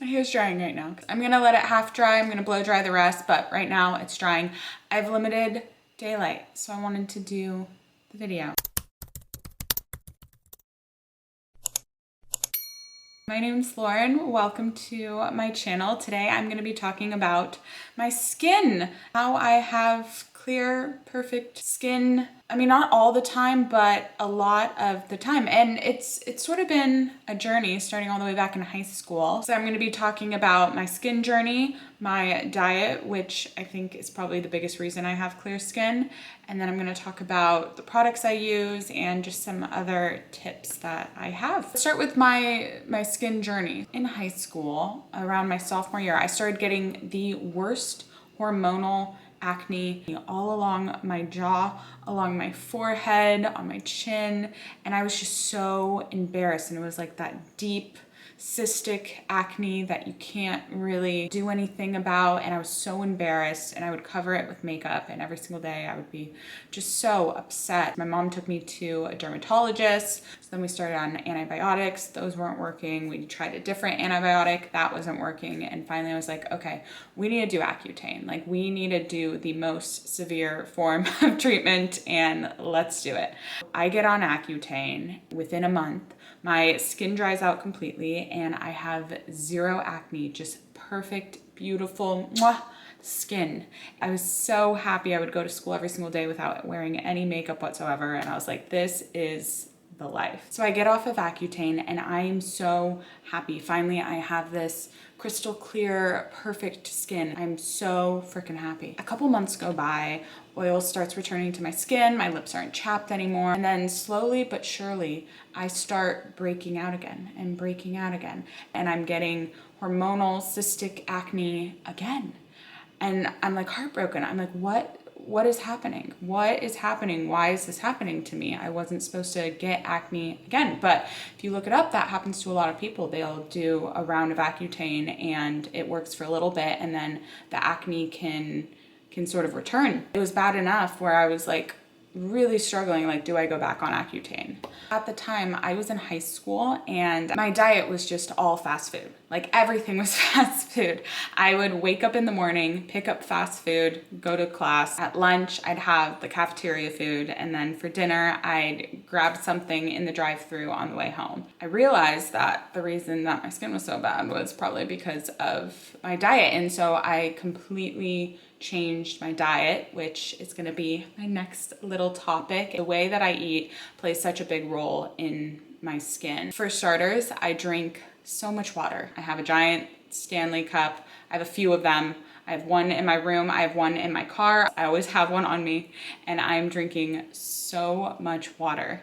My hair's drying right now. I'm gonna let it half dry. I'm gonna blow dry the rest, but right now it's drying. I have limited daylight, so I wanted to do the video. My name's Lauren. Welcome to my channel. Today I'm gonna be talking about my skin, how I have clear, perfect skin. I mean, not all the time, but a lot of the time. And it's sort of been a journey starting all the way back in high school. So I'm gonna be talking about my skin journey, my diet, which I think is probably the biggest reason I have clear skin. And then I'm gonna talk about the products I use and just some other tips that I have. Let's start with my skin journey. In high school, around my sophomore year, I started getting the worst hormonal acne all along my jaw, along my forehead, on my chin, and I was just so embarrassed. And it was like that deep cystic acne that you can't really do anything about, and I was so embarrassed, and I would cover it with makeup, and every single day I would be just so upset. My mom took me to a dermatologist, so then we started on antibiotics. Those weren't working. We tried a different antibiotic, that wasn't working, and finally I was like, okay, we need to do Accutane. Like, we need to do the most severe form of treatment, and let's do it. I get on Accutane. Within a month, my skin dries out completely and I have zero acne, just perfect, beautiful skin. I was so happy. I would go to school every single day without wearing any makeup whatsoever. And I was like, this is the life. So I get off of Accutane and I'm so happy. Finally, I have this crystal clear, perfect skin. I'm so freaking happy. A couple months go by, oil starts returning to my skin, my lips aren't chapped anymore, and then slowly but surely, I start breaking out again and breaking out again. And I'm getting hormonal cystic acne again. And I'm like heartbroken. I'm like, what is happening? What is happening? Why is this happening to me? I wasn't supposed to get acne again. But if you look it up, that happens to a lot of people. They'll do a round of Accutane and it works for a little bit, and then the acne can sort of return. It was bad enough where I was like really struggling, like, do I go back on Accutane? At the time, I was in high school and my diet was just all fast food. Like, everything was fast food. I would wake up in the morning, pick up fast food, go to class. At lunch, I'd have the cafeteria food, and then for dinner, I'd grab something in the drive-thru on the way home. I realized that the reason that my skin was so bad was probably because of my diet, and so I completely changed my diet, which is gonna be my next little topic. The way that I eat plays such a big role in my skin. For starters, I drink so much water. I have a giant Stanley cup. I have a few of them. I have one in my room. I have one in my car. I always have one on me, and I'm drinking so much water.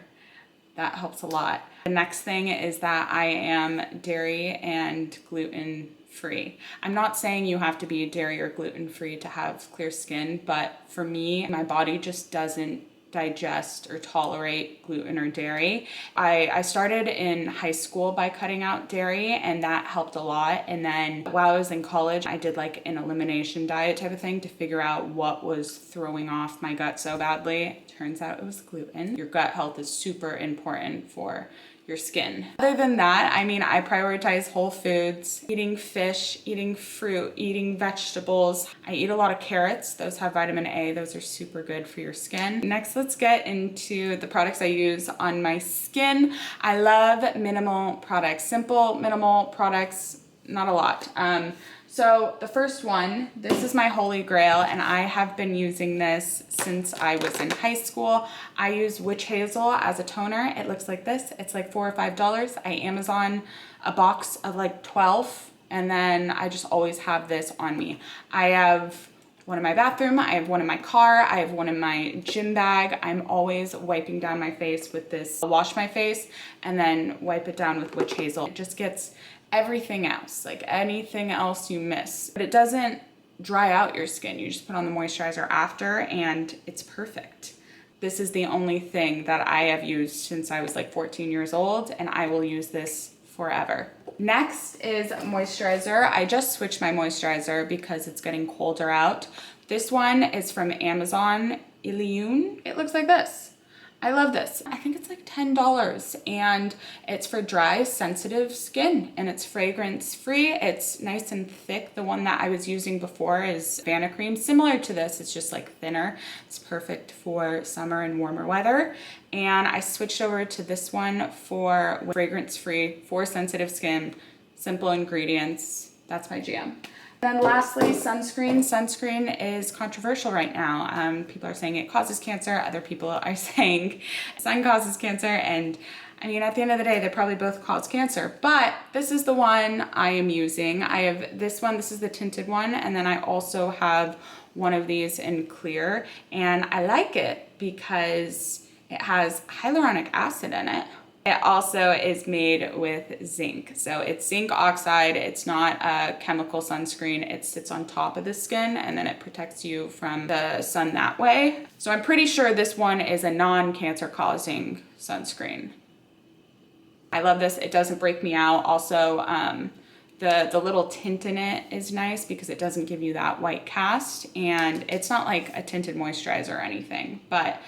That helps a lot. The next thing is that I am dairy and gluten free. I'm not saying you have to be dairy or gluten free to have clear skin, but for me, my body just doesn't digest or tolerate gluten or dairy. I started in high school by cutting out dairy, and that helped a lot. And then while I was in college, I did like an elimination diet type of thing to figure out what was throwing off my gut so badly. Turns out it was gluten. Your gut health is super important for your skin. Other than that, I mean, I prioritize whole foods, eating fish, eating fruit, eating vegetables. I eat a lot of carrots. Those have vitamin A. Those are super good for your skin. Next, let's get into the products I use on my skin. I love minimal products, simple, minimal products, not a lot. So the first one, this is my holy grail, and I have been using this since I was in high school. I use witch hazel as a toner. It looks like this. It's like $4 or $5. I Amazon a box of like 12, and then I just always have this on me. I have one in my bathroom, I have one in my car, I have one in my gym bag. I'm always wiping down my face with this. I'll wash my face and then wipe it down with witch hazel. It just gets everything else, like anything else you miss. But it doesn't dry out your skin. You just put on the moisturizer after and it's perfect. This is the only thing that I have used since I was like 14 years old, and I will use this forever. Next is moisturizer. I just switched my moisturizer because it's getting colder out. This one is from Amazon, Iliune. It looks like this. I love this. I think it's like $10 and it's for dry, sensitive skin and it's fragrance free. It's nice and thick. The one that I was using before is Vanna Cream, similar to this. It's just like thinner. It's perfect for summer and warmer weather. And I switched over to this one for fragrance free, for sensitive skin, simple ingredients. That's my jam. Then lastly, sunscreen. Sunscreen is controversial right now. People are saying it causes cancer. Other people are saying sun causes cancer. And I mean, at the end of the day, they probably both cause cancer. But this is the one I am using. I have this one. This is the tinted one. And then I also have one of these in clear. And I like it because it has hyaluronic acid in it. It also is made with zinc. So it's zinc oxide. It's not a chemical sunscreen. It sits on top of the skin and then it protects you from the sun that way. So I'm pretty sure this one is a non-cancer causing sunscreen. I love this. It doesn't break me out. Also, the little tint in it is nice because it doesn't give you that white cast, and it's not like a tinted moisturizer or anything, but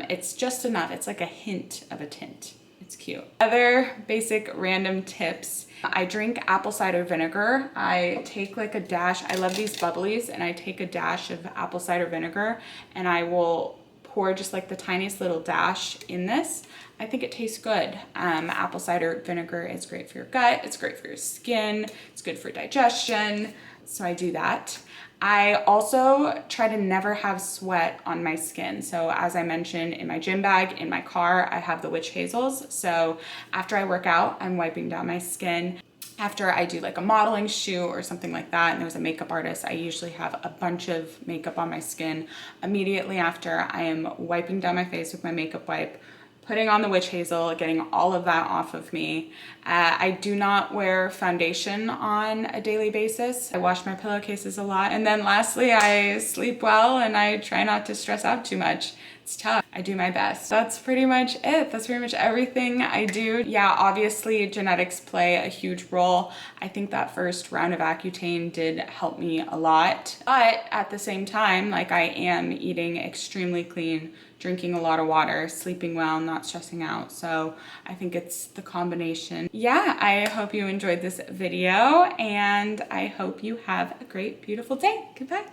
it's just enough. It's like a hint of a tint. It's cute. Other basic random tips. I drink apple cider vinegar. I take like a dash. I love these bubblies, and I take a dash of apple cider vinegar and I will pour just like the tiniest little dash in this. I think it tastes good. Apple cider vinegar is great for your gut. It's great for your skin. It's good for digestion. So I do that. I also try to never have sweat on my skin. So as I mentioned, in my gym bag, in my car, I have the witch hazels. So after I work out, I'm wiping down my skin. After I do like a modeling shoot or something like that, and there's a makeup artist, I usually have a bunch of makeup on my skin. Immediately after, I am wiping down my face with my makeup wipe, putting on the witch hazel, getting all of that off of me. I do not wear foundation on a daily basis. I wash my pillowcases a lot. And then lastly, I sleep well and I try not to stress out too much. It's tough. I do my best. That's pretty much it. That's pretty much everything I do. Yeah, obviously genetics play a huge role. I think that first round of Accutane did help me a lot. But at the same time, like I am eating extremely clean, drinking a lot of water, sleeping well, not stressing out. So I think it's the combination. Yeah, I hope you enjoyed this video and I hope you have a great, beautiful day. Goodbye.